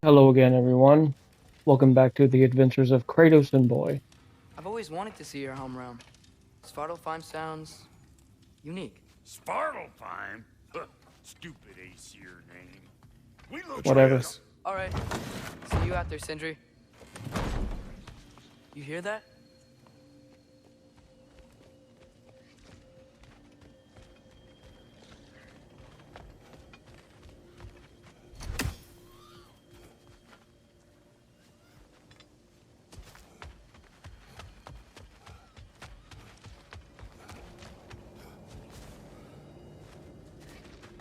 Hello again, everyone. Welcome back to the adventures of Kratos and Boy. I've always wanted to see your home realm. Svartalfheim sounds unique. Svartalfheim? Stupid Aesir name. We look Whatever. trails. All right, see you out there, Sindri. You hear that?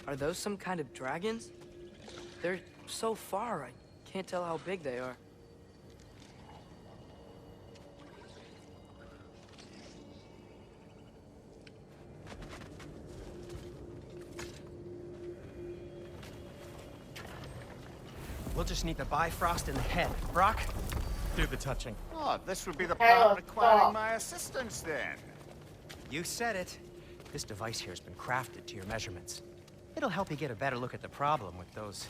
Are those some kind of dragons? They're so far, I can't tell how big they are. We'll just need the Bifrost in the head. Brock, do the touching. Oh, this would be the part requiring my assistance then. You said it. This device here has been crafted to your measurements. It'll help you get a better look at the problem with those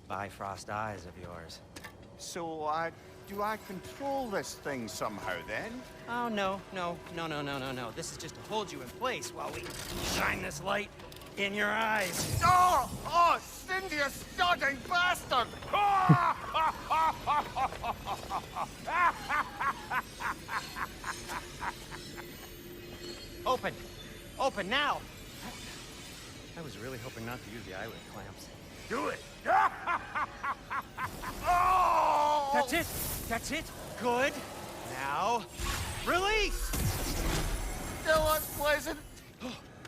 Bifrost eyes of yours. So, do I control this thing somehow then? Oh, no. This is just to hold you in place while we shine this light in your eyes. Oh, Cindy, you sodding bastard! Open! Open now! I was really hoping not to use the eyelid clamps. Do it! Oh! That's it! That's it! Good! Now, release! Still unpleasant.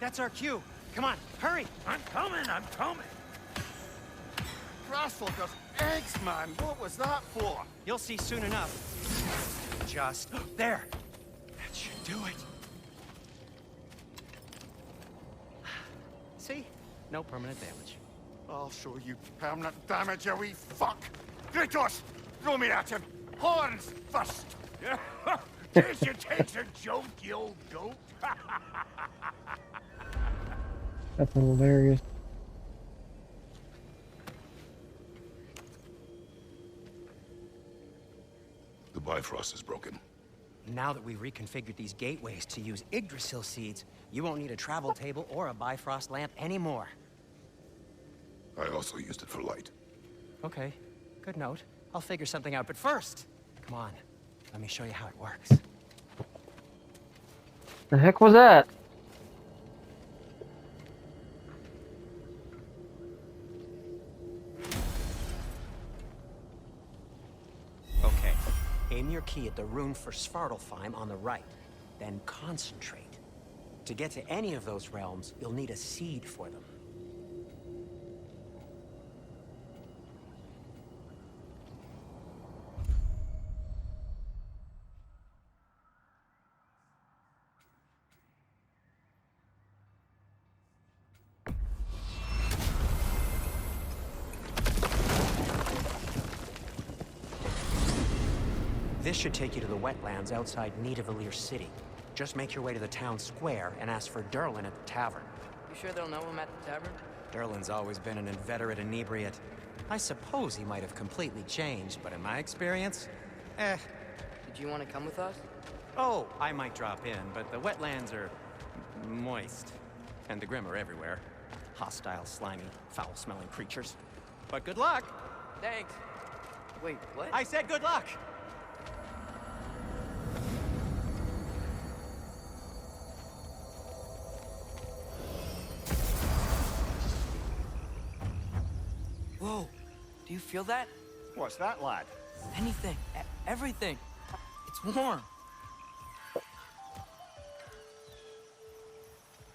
That's our cue. Come on, hurry! I'm coming. Grassfuckers, eggs, man. What was that for? You'll see soon enough. Just there. That should do it. See? No permanent damage. I'll show you permanent damage, you wee fuck! Kratos! Throw me at him! Horns first! Guess you takes a joke, you old goat! That's hilarious. The Bifrost is broken. Now that we've reconfigured these gateways to use Yggdrasil seeds, you won't need a travel table or a Bifrost lamp anymore. I also used it for light. Okay, good note. I'll figure something out, but first, come on. Let me show you how it works. The heck was that? Okay, aim your key at the rune for Svartalfheim on the right, then concentrate. To get to any of those realms, you'll need a seed for them. This should take you to the wetlands outside Niðavellir city. Just make your way to the town square and ask for Durlin at the tavern. You sure they'll know him at the tavern? Durlin's always been an inveterate inebriate. I suppose he might have completely changed, but in my experience, Did you want to come with us? Oh, I might drop in, but the wetlands are moist. And the Grim are everywhere. Hostile, slimy, foul-smelling creatures. But good luck! Thanks. Wait, what? I said good luck! Whoa, do you feel that? What's that, lad? Anything, everything. It's warm.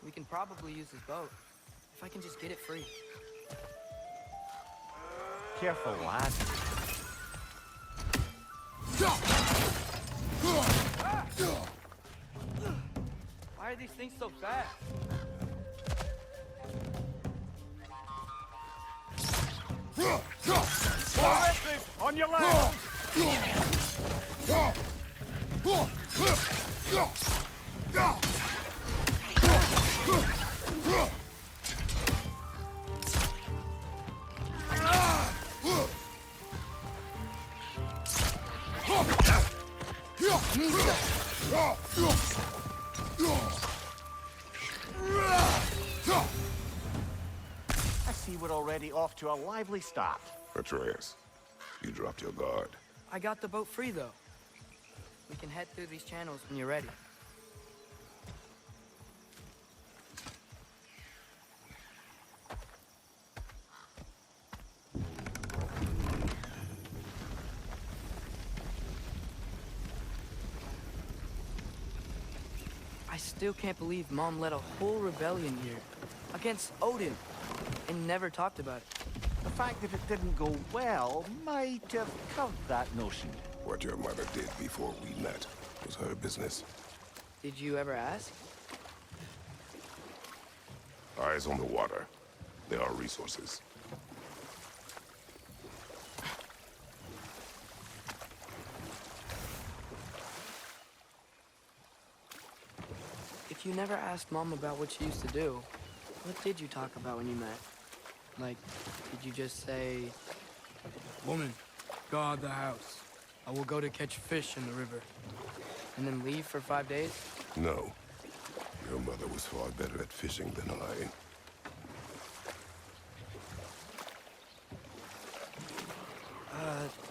We can probably use this boat, if I can just get it free. Careful, lad. Why are these things so fast? On your left! see we're already off to a lively start. Atreus, you dropped your guard. I got the boat free, though. We can head through these channels when you're ready. I still can't believe Mom led a whole rebellion here against Odin and never talked about it. The fact that it didn't go well might have covered that notion. What your mother did before we met was her business. Did you ever ask? Eyes on the water. There are resources. If you never asked Mom about what she used to do, what did you talk about when you met? Like, did you just say, "Woman, guard the house. I will go to catch fish in the river," and then leave for 5 days? No. Your mother was far better at fishing than I.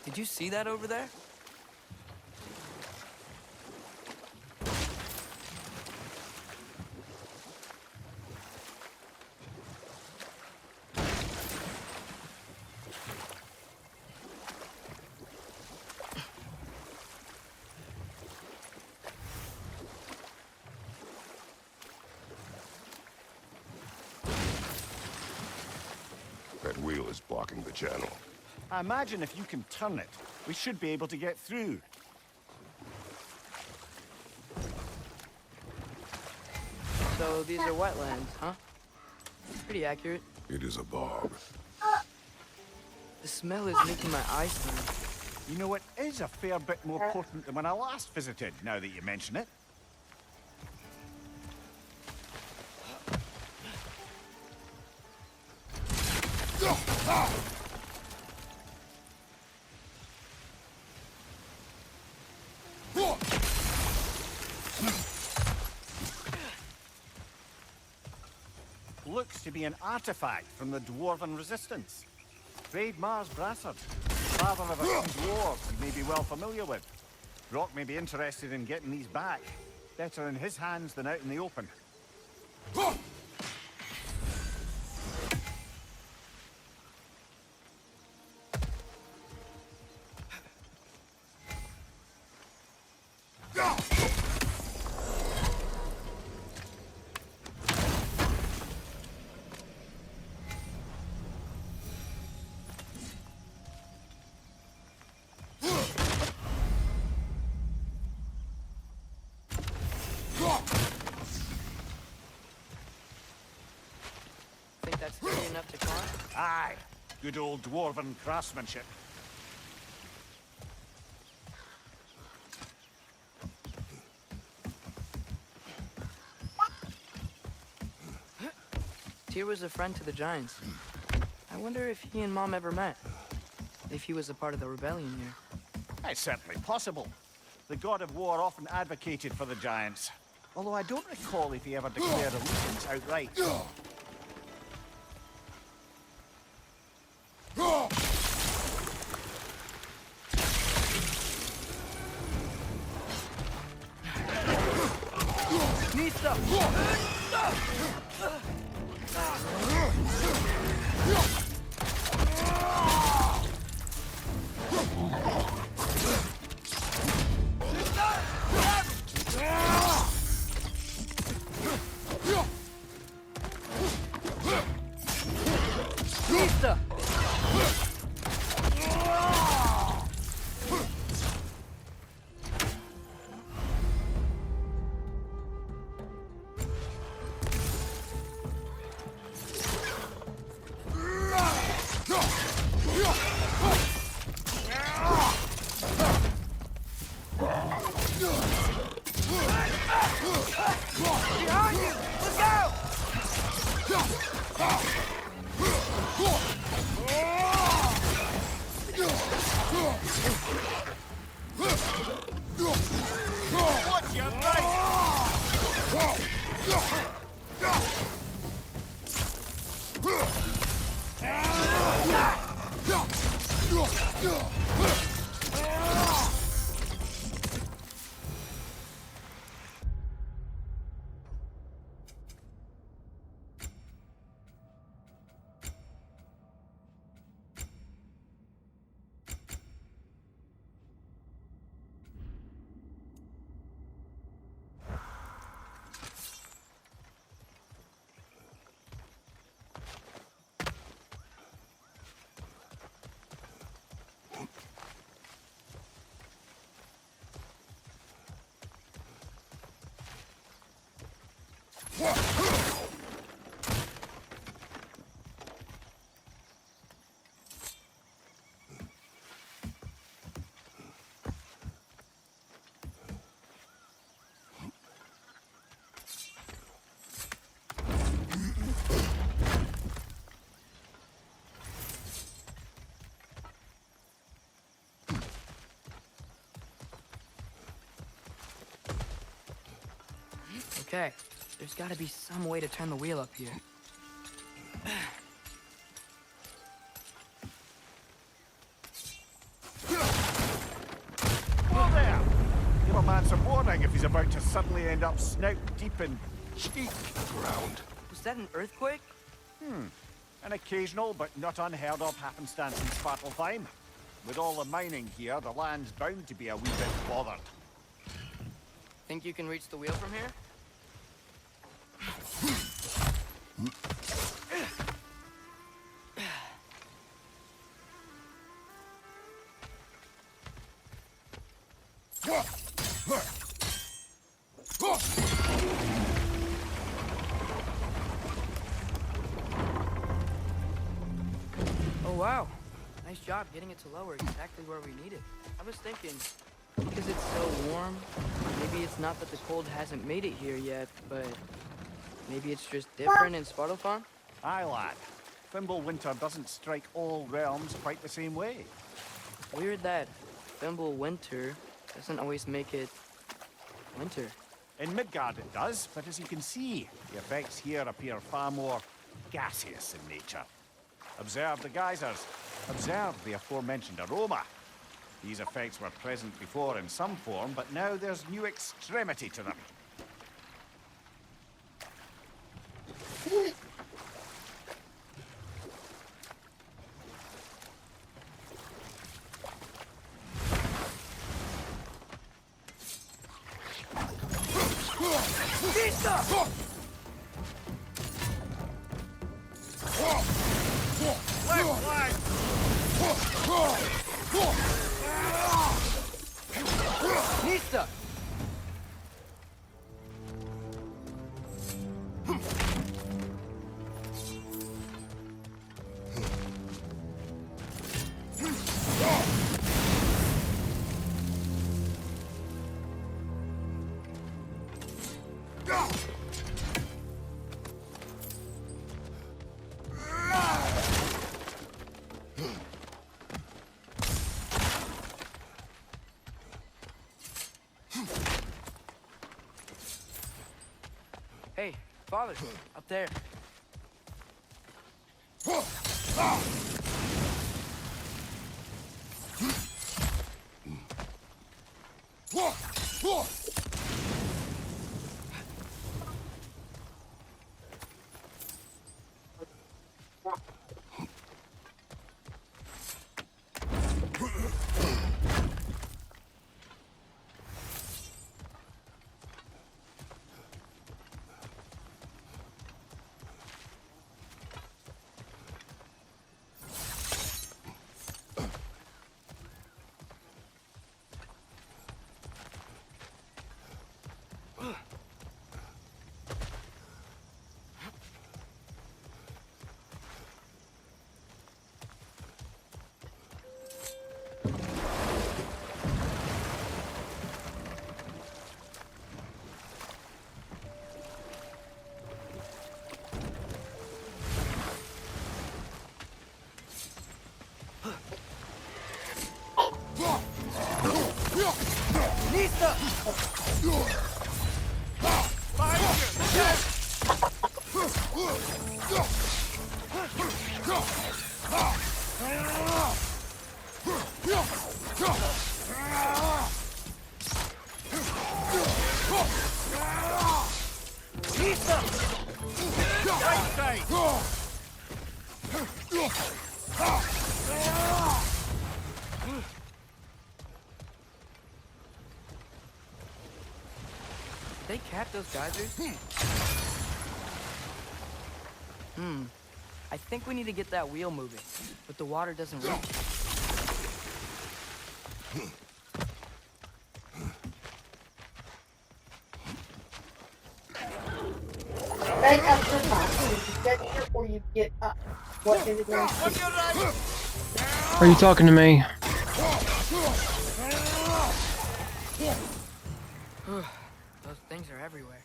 Did you see that over there? That wheel is blocking the channel. I imagine if you can turn it, we should be able to get through. So these are wetlands, huh? Pretty accurate. It is a bog. The smell is making my eyes turn. You know, it is a fair bit more potent than when I last visited, now that you mention it. Looks to be an artifact from the Dwarven Resistance. Trade Mars Brassard, father of a few dwarves you may be well familiar with. Brock may be interested in getting these back. Better in his hands than out in the open. Think that's heavy enough to climb? Aye, good old Dwarven craftsmanship. Tyr was a friend to the Giants. I wonder if he and Mom ever met. If he was a part of the rebellion here. It's certainly possible. The god of war often advocated for the Giants. Although I don't recall if he ever declared allegiance outright. Behind you! Look out! Watch your right! Okay, there's gotta be some way to turn the wheel up here. Whoa there! Give a man some warning if he's about to suddenly end up snout deep in cheek. Ground. Was that an earthquake? An occasional but not unheard of happenstance in Svartalfheim. With all the mining here, the land's bound to be a wee bit bothered. Think you can reach the wheel from here? Oh wow, nice job getting it to lower exactly where we need it. I was thinking, because it's so warm, maybe it's not that the cold hasn't made it here yet, but maybe it's just different in Svartalfheim? Aye, lad. Fimbulwinter doesn't strike all realms quite the same way. Weird that Fimbulwinter doesn't always make it winter. In Midgard it does, but as you can see, the effects here appear far more gaseous in nature. Observe the geysers. Observe the aforementioned aroma. These effects were present before in some form, but now there's new extremity to them. Nista! Hey, father, up there. Nista! They cap those geysers? I think we need to get that wheel moving, but the water doesn't reach. Right up the top. You get here or you get up. What is it going to be? Are you talking to me? Those things are everywhere.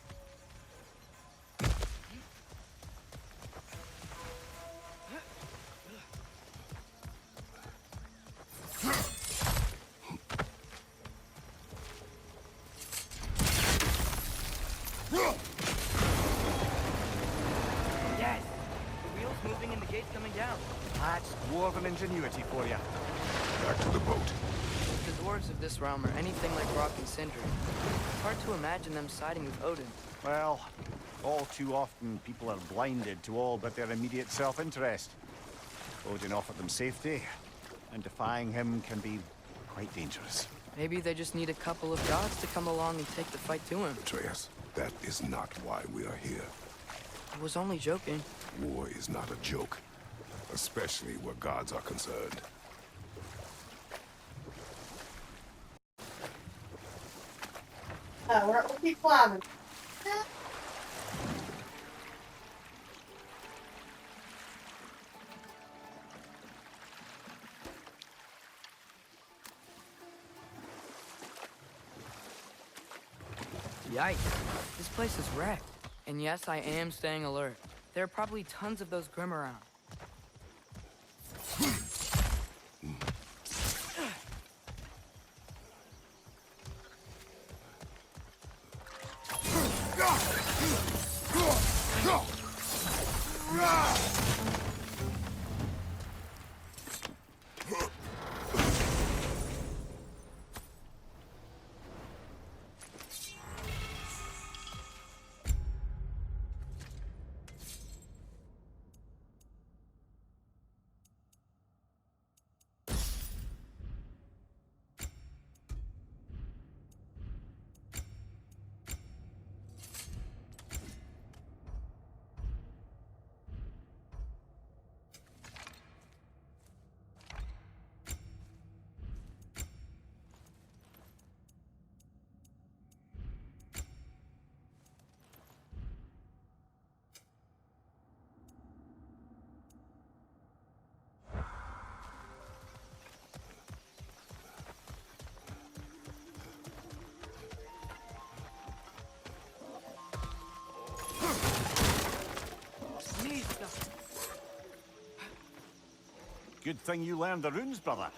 Yes! The wheel's moving and the gate's coming down. That's dwarven ingenuity for you. Back to the boat. If the dwarves of this realm are anything like Rock and Cinder, it's hard to imagine them siding with Odin. Well, all too often people are blinded to all but their immediate self-interest. Odin offered them safety, and defying him can be quite dangerous. Maybe they just need a couple of gods to come along and take the fight to him. Atreus, that is not why we are here. I was only joking. War is not a joke, especially where gods are concerned. We'll keep climbing. Yikes. This place is wrecked. And yes, I am staying alert. There are probably tons of those Grim around. Good thing you learned the runes, brother.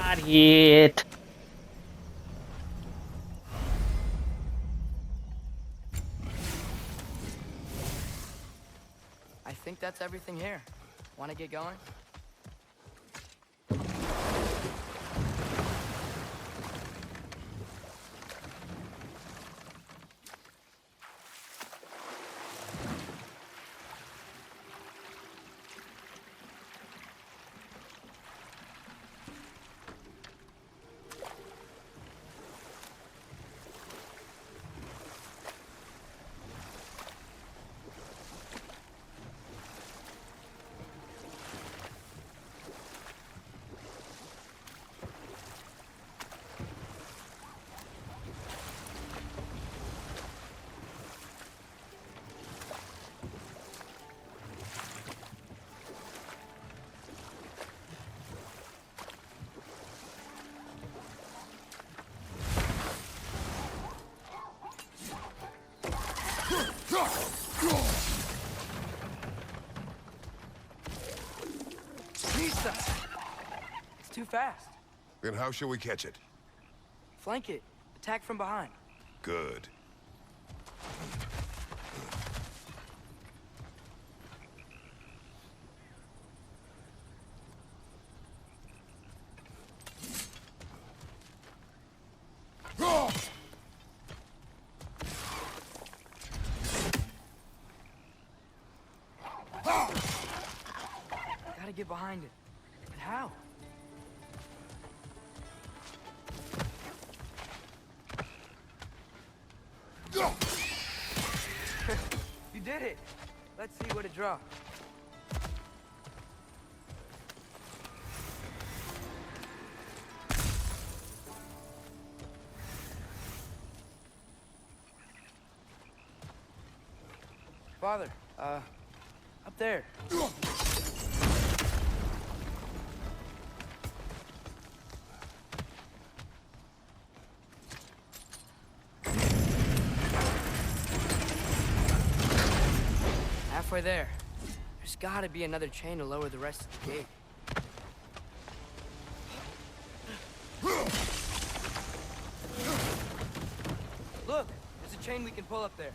Got it. I think that's everything here. Want to get going? It's too fast. Then how shall we catch it? Flank it. Attack from behind. Good. Gotta get behind it. But how? You did it! Let's see what it draws. Father, up there. Halfway there. There's gotta be another chain to lower the rest of the gate. Look, there's a chain we can pull up there.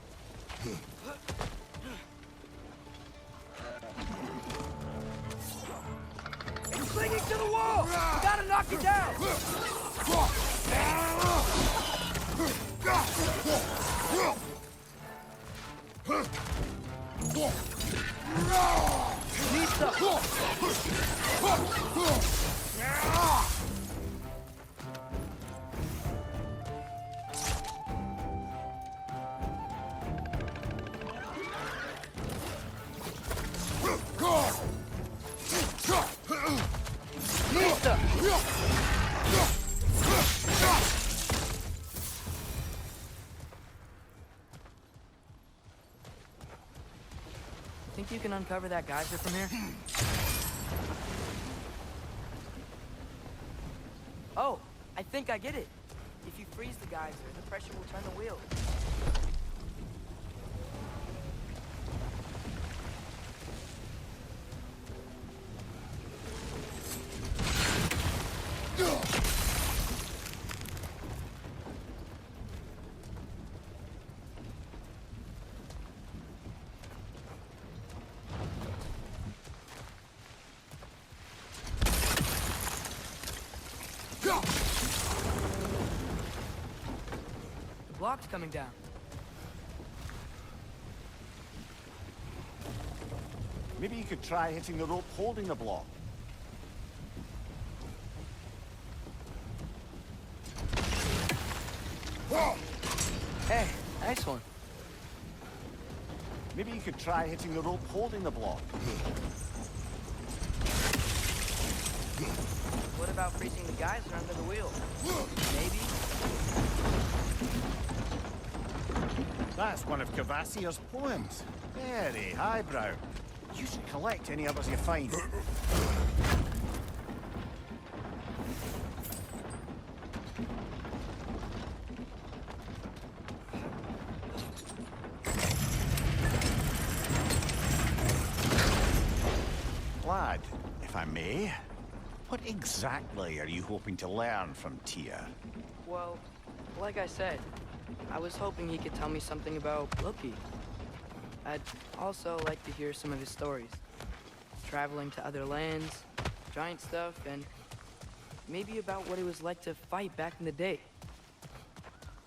It's clinging to the wall! We gotta knock it down! Lisa! Lisa! Think you can uncover that geyser from here? Oh, I think I get it. If you freeze the geyser, the pressure will turn the wheel. The block's coming down. Maybe you could try hitting the rope holding the block. Hey, nice one. Maybe you could try hitting the rope holding the block. What about freezing the geyser under the wheel? Maybe? That's one of Cavassier's poems. Very highbrow. You should collect any others you find. Lad, if I may, what exactly are you hoping to learn from Tia? Well, like I said, I was hoping he could tell me something about Loki. I'd also like to hear some of his stories. Traveling to other lands, giant stuff, and maybe about what it was like to fight back in the day.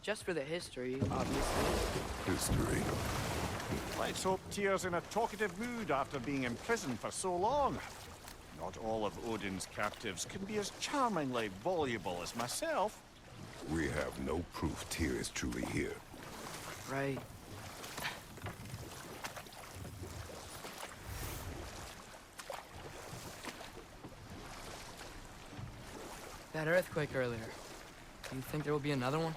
Just for the history, obviously. History. Let's hope Tyr's in a talkative mood after being imprisoned for so long. Not all of Odin's captives can be as charmingly voluble as myself. We have no proof Tyr is truly here. Right. That earthquake earlier. Do you think there will be another one?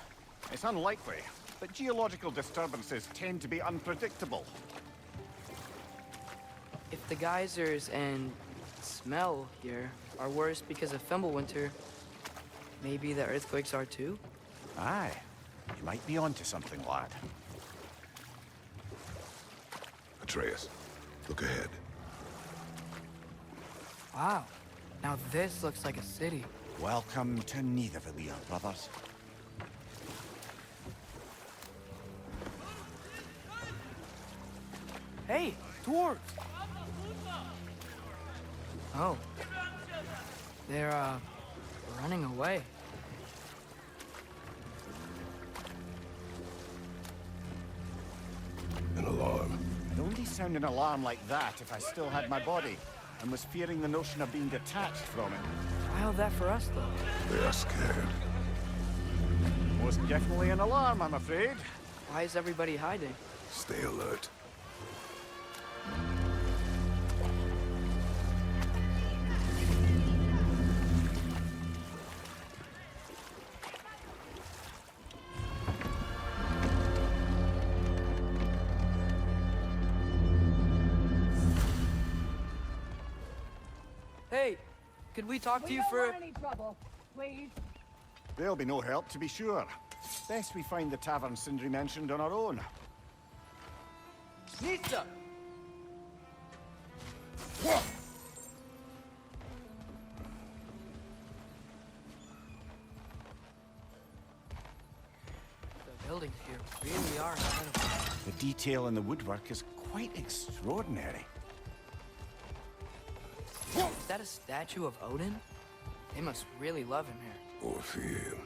It's unlikely, but geological disturbances tend to be unpredictable. If the geysers and smell here are worse because of Fimbulwinter, maybe the earthquakes are too? Aye, you might be onto something, lad. Atreus, look ahead. Wow. Now this looks like a city. Welcome to Niðavellir, brothers. Hey, dwarves! Oh. They're, running away. An alarm. I'd only sound an alarm like that if I still had my body, and was fearing the notion of being detached from it. Why that for us, though? They are scared. Most definitely an alarm, I'm afraid. Why is everybody hiding? Stay alert. Hey, could we talk to you for... any trouble, please. There'll be no help, to be sure. Best we find the tavern Sindri mentioned on our own. Nista! The buildings here really are incredible. The detail in the woodwork is quite extraordinary. Is that a statue of Odin? They must really love him here. Or fear him.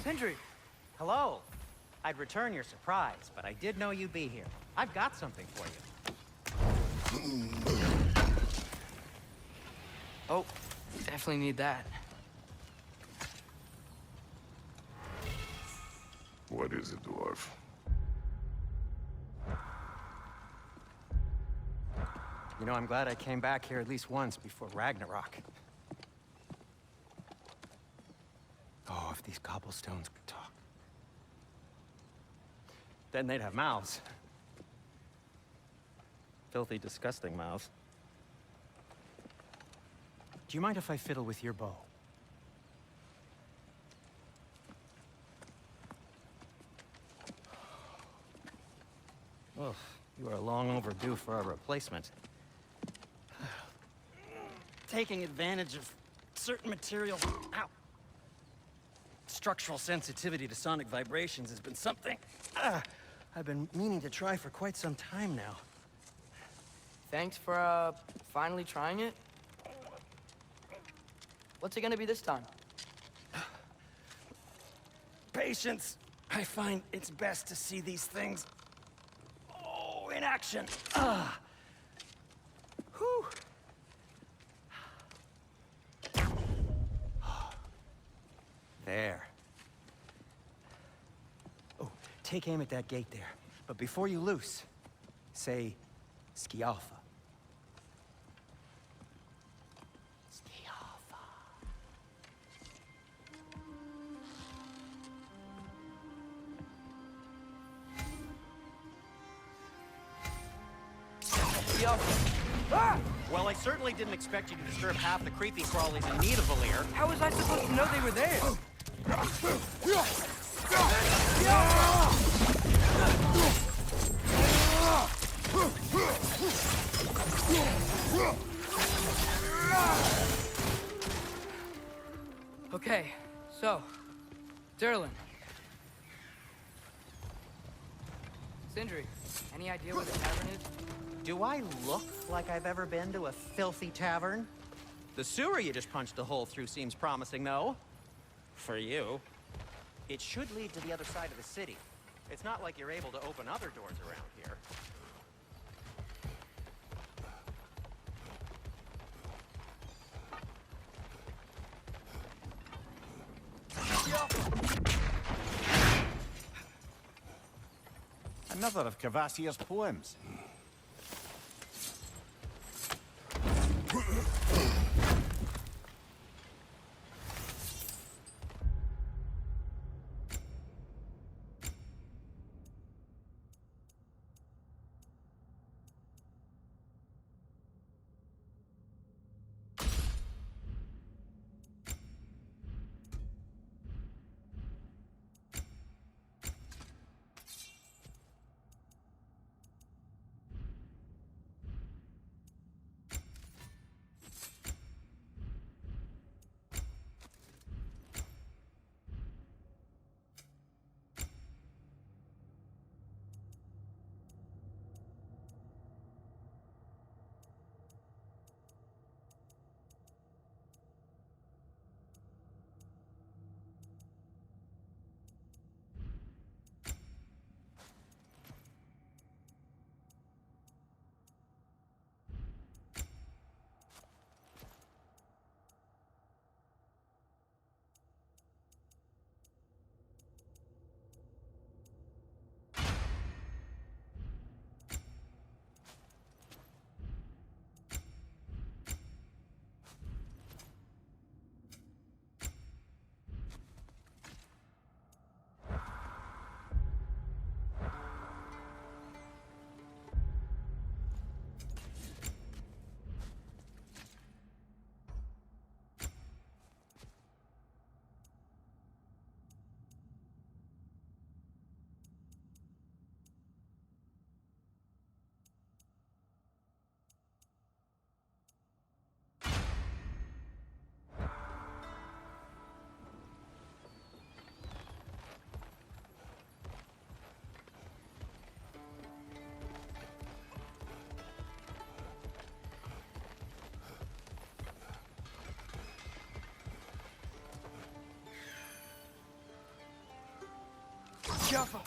Sindri! Hello. I'd return your surprise, but I did know you'd be here. I've got something for you. Oh, definitely need that. What is it, dwarf? You know, I'm glad I came back here at least once before Ragnarok. Oh, if these cobblestones could talk. Then they'd have mouths. Filthy, disgusting mouths. Do you mind if I fiddle with your bow? Oh, you are long overdue for a replacement. Taking advantage of certain materials. Ow! Structural sensitivity to sonic vibrations has been something I've been meaning to try for quite some time now. Thanks for, finally trying it. What's it gonna be this time? Patience. I find it's best to see these things, in action. Whew. There. Oh, take aim at that gate there. But before you loose, say, Skialfa. Skialfa. Yo, Well, I certainly didn't expect you to disturb half the creepy crawlies in Niðavellir. how was I supposed to know they were there? Okay, so, Durlin. Sindri, any idea where the tavern is? Do I look like I've ever been to a filthy tavern? The sewer you just punched a hole through seems promising, though. For you. It should lead to the other side of the city. It's not like you're able to open other doors around here. Another of Kvasir's poems. Jaffa!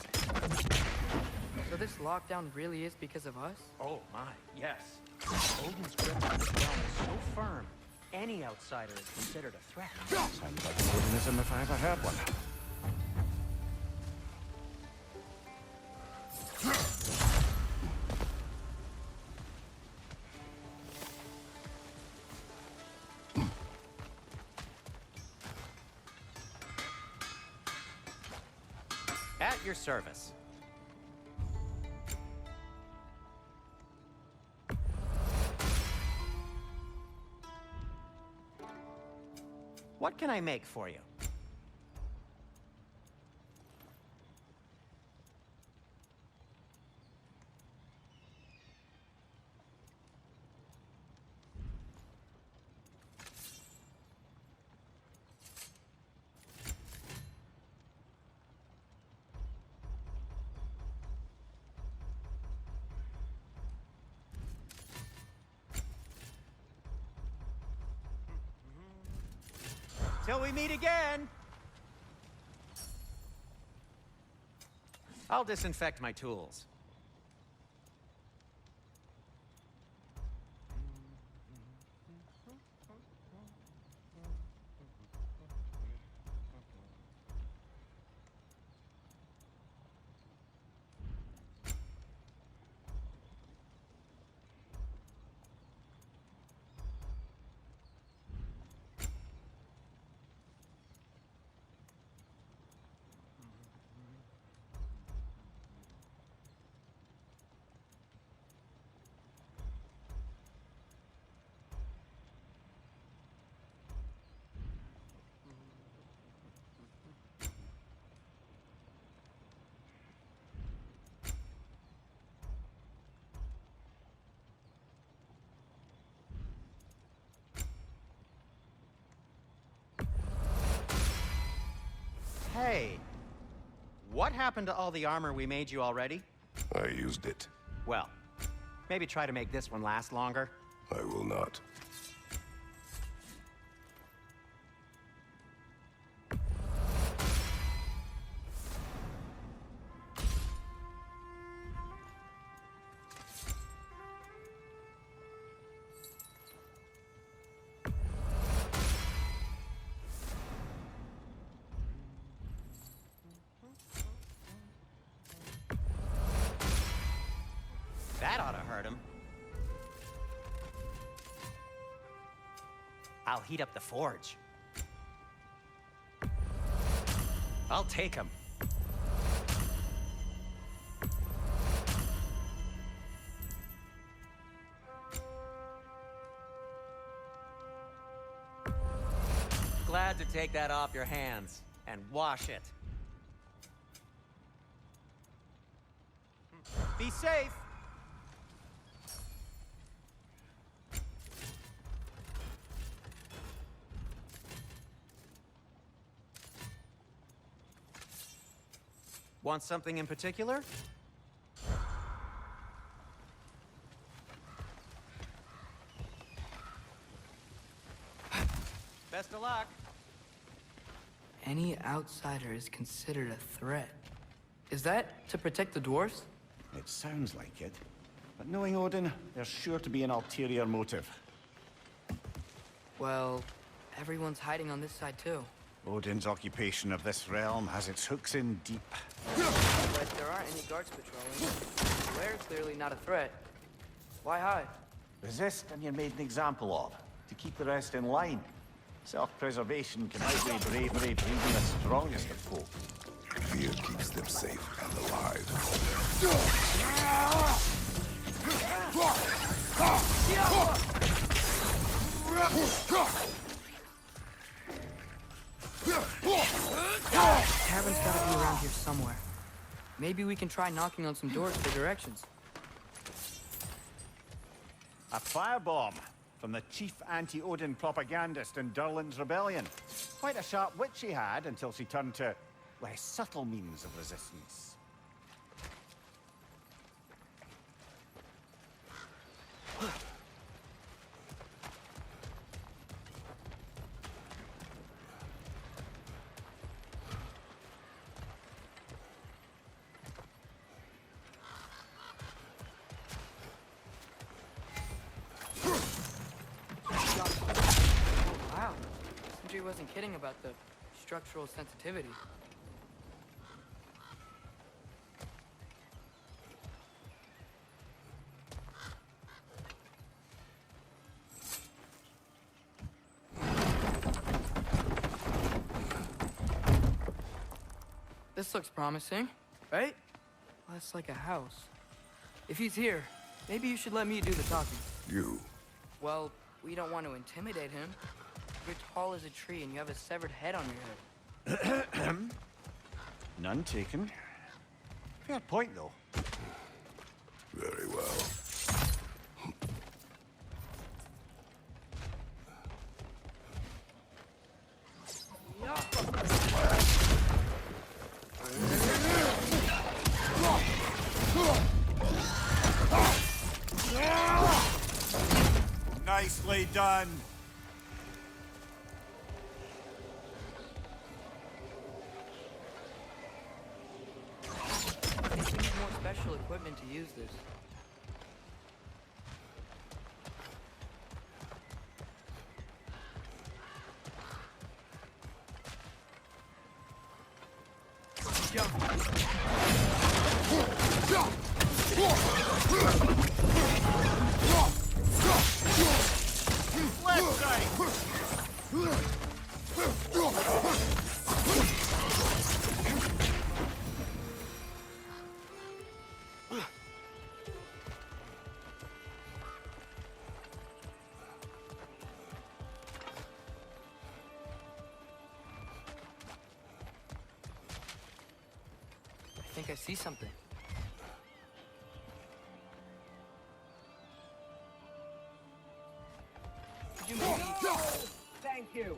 So this lockdown really is because of us? Oh my, yes. Odin's grip on this realm is so firm, any outsider is considered a threat. Sounds like Odinism if I ever heard one. At your service. What can I make for you? Till we meet again! I'll disinfect my tools. Hey, what happened to all the armor we made you already? I used it. Well, maybe try to make this one last longer. I will not. That ought to hurt him. I'll heat up the forge. I'll take him. Glad to take that off your hands and wash it. Be safe. Want something in particular? Best of luck. Any outsider is considered a threat. Is that to protect the dwarves? It sounds like it. But knowing Odin, there's sure to be an ulterior motive. Well, everyone's hiding on this side too. Odin's occupation of this realm has its hooks in deep. But there aren't any guards patrolling. They're clearly not a threat. Why hide? Resist and you're made an example of, to keep the rest in line. Self-preservation can outweigh bravery for even the strongest of folk. Fear keeps them safe and alive. Tavern's gotta be around here somewhere. Maybe we can try knocking on some doors for directions. A firebomb from the chief anti-Odin propagandist in Durlin's rebellion. Quite a sharp wit she had until she turned to less subtle means of resistance. Wow. Sindri wasn't kidding about the structural sensitivity. This looks promising, right? Less like a house. If he's here, maybe you should let me do the talking. You. Well, we don't want to intimidate him. You're tall as a tree and you have a severed head on your head. None taken. Fair point, though. Very well. Nicely done. equipment to use this. Left side! I think I see something. Could you maybe... Thank you.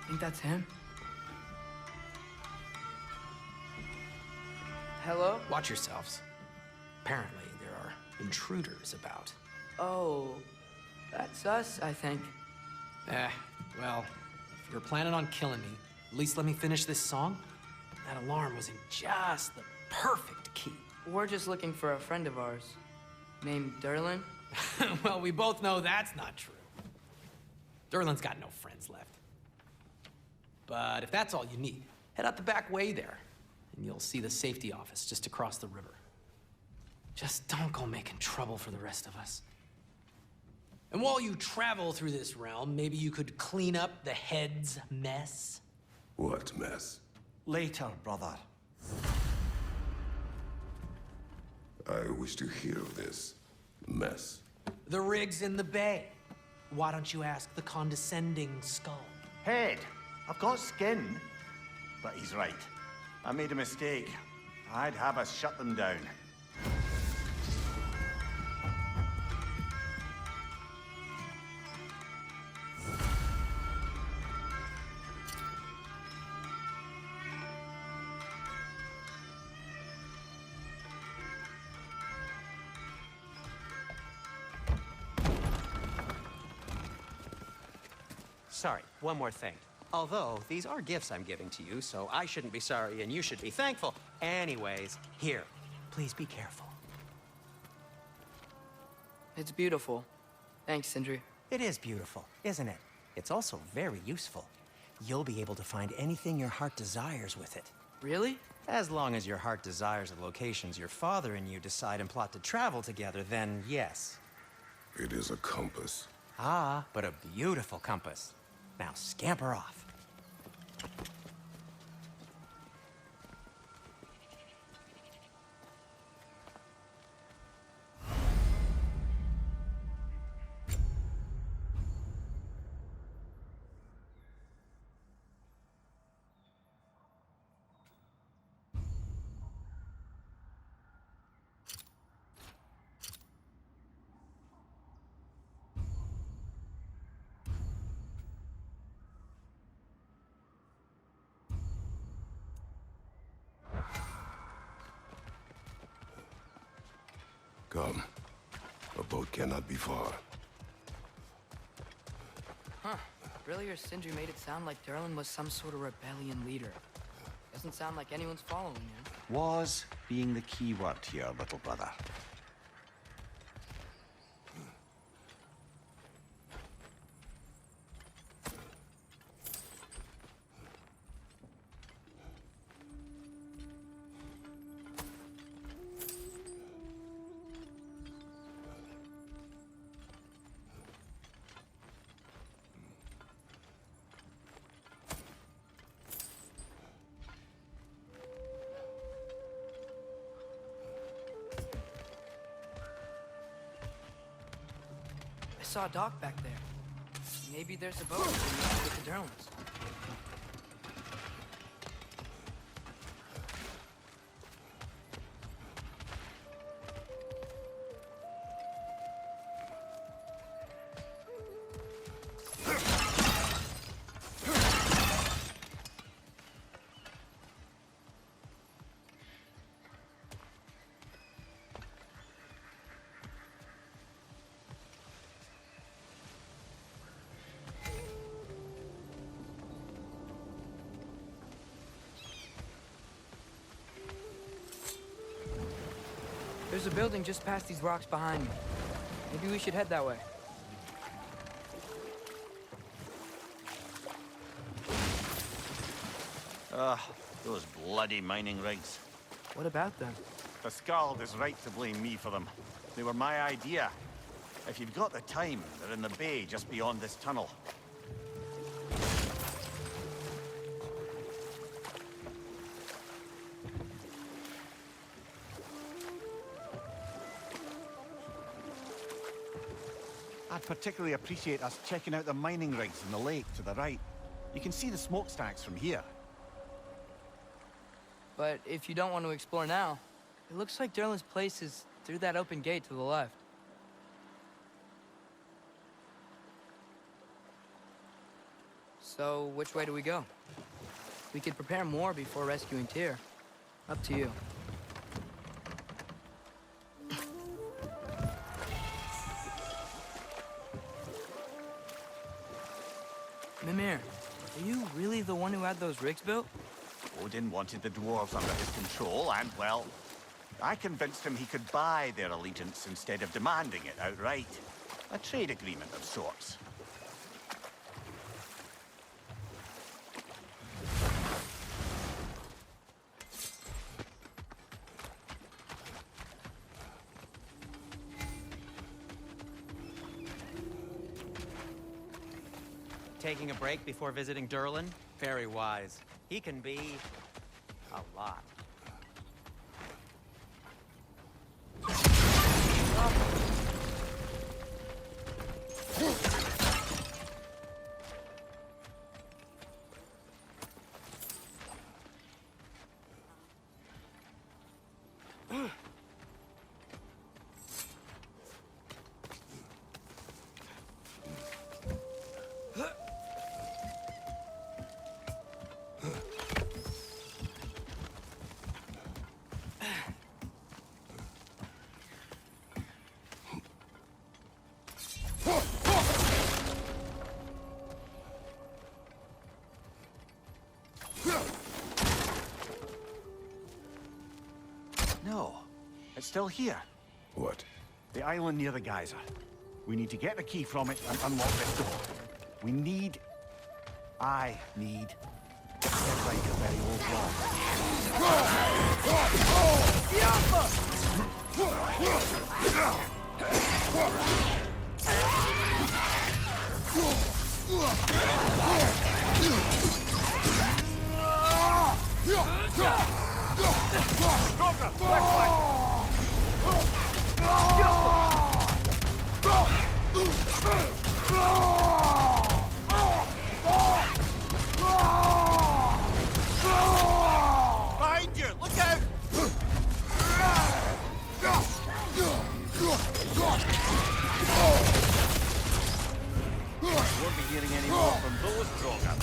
Think that's him? Hello? Watch yourselves. Apparently, there are intruders about. Oh, that's us, I think. Well, if you're planning on killing me, at least let me finish this song. That alarm was in just the perfect key. We're just looking for a friend of ours, named Derlin. Well, we both know that's not true. Derlin's got no friends left. But if that's all you need, head out the back way there, and you'll see the safety office just across the river. Just don't go making trouble for the rest of us. And while you travel through this realm, maybe you could clean up the head's mess? What mess? Later, brother. I wish to hear of this mess. The rig's in the bay. Why don't you ask the condescending skull? Head, I've got skin. But he's right. I made a mistake. I'd have us shut them down. Sorry, one more thing. Although, these are gifts I'm giving to you, so I shouldn't be sorry and you should be thankful. Anyways, here, please be careful. It's beautiful. Thanks, Sindri. It is beautiful, isn't it? It's also very useful. You'll be able to find anything your heart desires with it. Really? As long as your heart desires the locations your father and you decide and plot to travel together, then yes. It is a compass. Ah, but a beautiful compass. Now scamper off. Come. A boat cannot be far. Huh. Brilly or Sindri made it sound like Durlin was some sort of rebellion leader. Doesn't sound like anyone's following him. Was being the key word here, little brother. I saw a dock back there. Maybe there's a boat with the Durlins. There's a building just past these rocks behind me. Maybe we should head that way. Those bloody mining rigs. What about them? The Skald is right to blame me for them. They were my idea. If you've got the time, they're in the bay just beyond this tunnel. I'd particularly appreciate us checking out the mining rigs in the lake to the right. You can see the smokestacks from here. But if you don't want to explore now, it looks like Durlin's place is through that open gate to the left. So, which way do we go? We could prepare more before rescuing Tyr. Up to you. Mimir, are you really the one who had those rigs built? Odin wanted the dwarves under his control, and, well, I convinced him he could buy their allegiance instead of demanding it outright. A trade agreement of sorts. Taking a break before visiting Durlin? Very wise. He can be a lot. No, it's still here. What? The island near the geyser. We need to get the key from it and unlock this door. I need to get right a very old Behind you! Look out! Won't be hearing any more from those Drogon.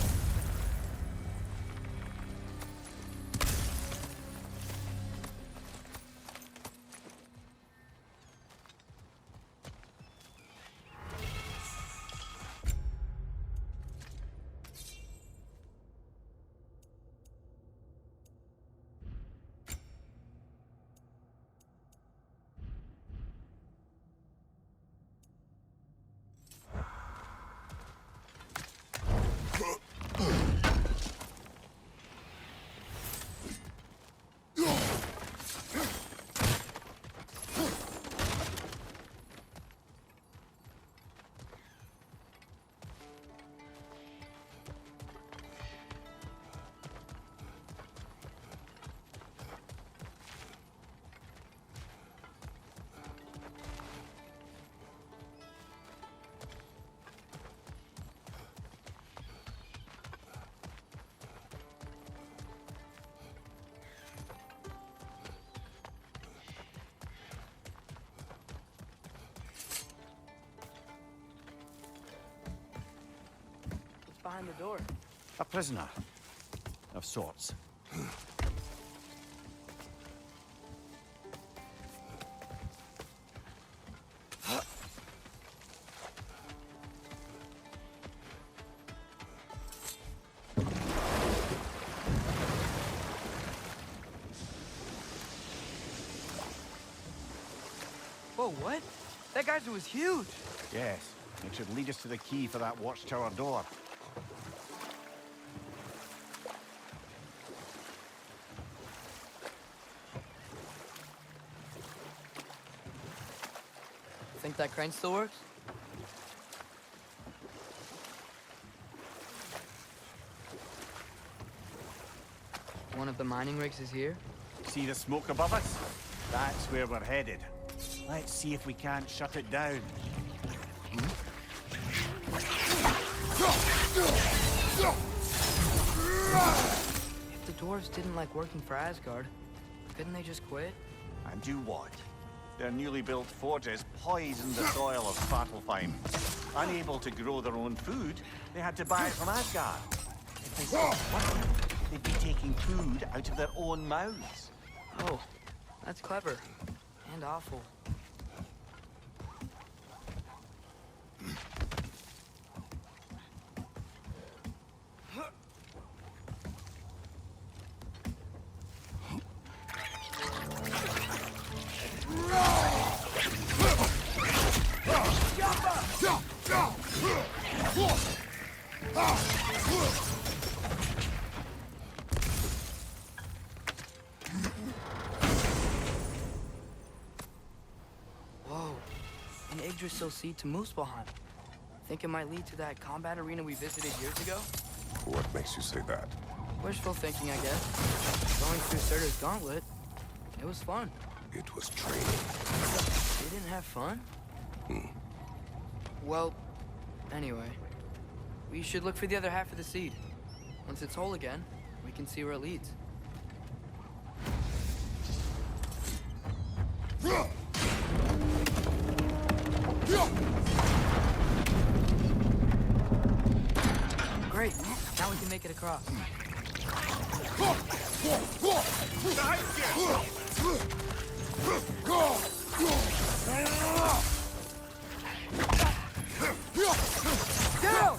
behind the door? A prisoner. Of sorts. Whoa, what? That geyser was huge. Yes. It should lead us to the key for that watchtower door. Think that crane still works? One of the mining rigs is here. See the smoke above us? That's where we're headed. Let's see if we can't shut it down. If the dwarves didn't like working for Asgard, couldn't they just quit? And do what? Their newly built forges poisoned the soil of Svartalfheim. Unable to grow their own food, they had to buy it from Asgard. If they stopped working, they'd be taking food out of their own mouths. Oh, that's clever. And awful. Whoa, an Yggdrasil seed to Muspelheim. Think it might lead to that combat arena we visited years ago? What makes you say that? Wishful thinking, I guess. Going through Surtur's gauntlet, it was fun. It was training. You didn't have fun? Well, anyway, we should look for the other half of the seed. Once it's whole again, we can see where it leads. Great, now we can make it across. Down!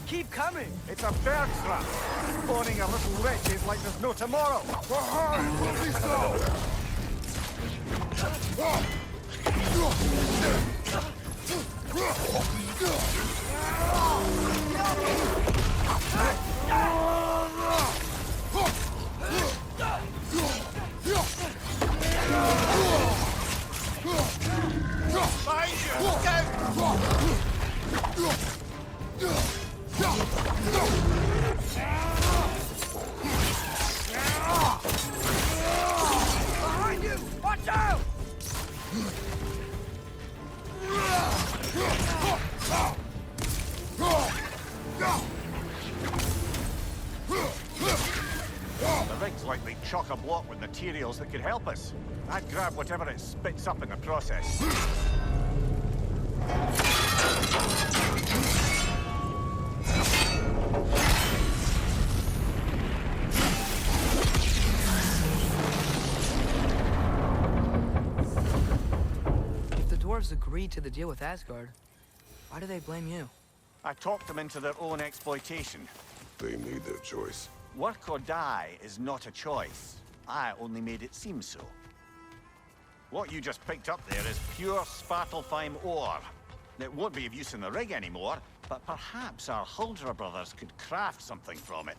Keep coming! It's a bird trap! Spawning a little wretches like there's no tomorrow! Behind you! Watch out! The rig's likely chock-a-block with materials that could help us. I'd grab whatever it spits up in the process. brothers agreed to the deal with Asgard. Why do they blame you? I talked them into their own exploitation. They made their choice. Work or die is not a choice. I only made it seem so. What you just picked up there is pure Svartalfheim ore. It won't be of use in the rig anymore, but perhaps our Huldra brothers could craft something from it.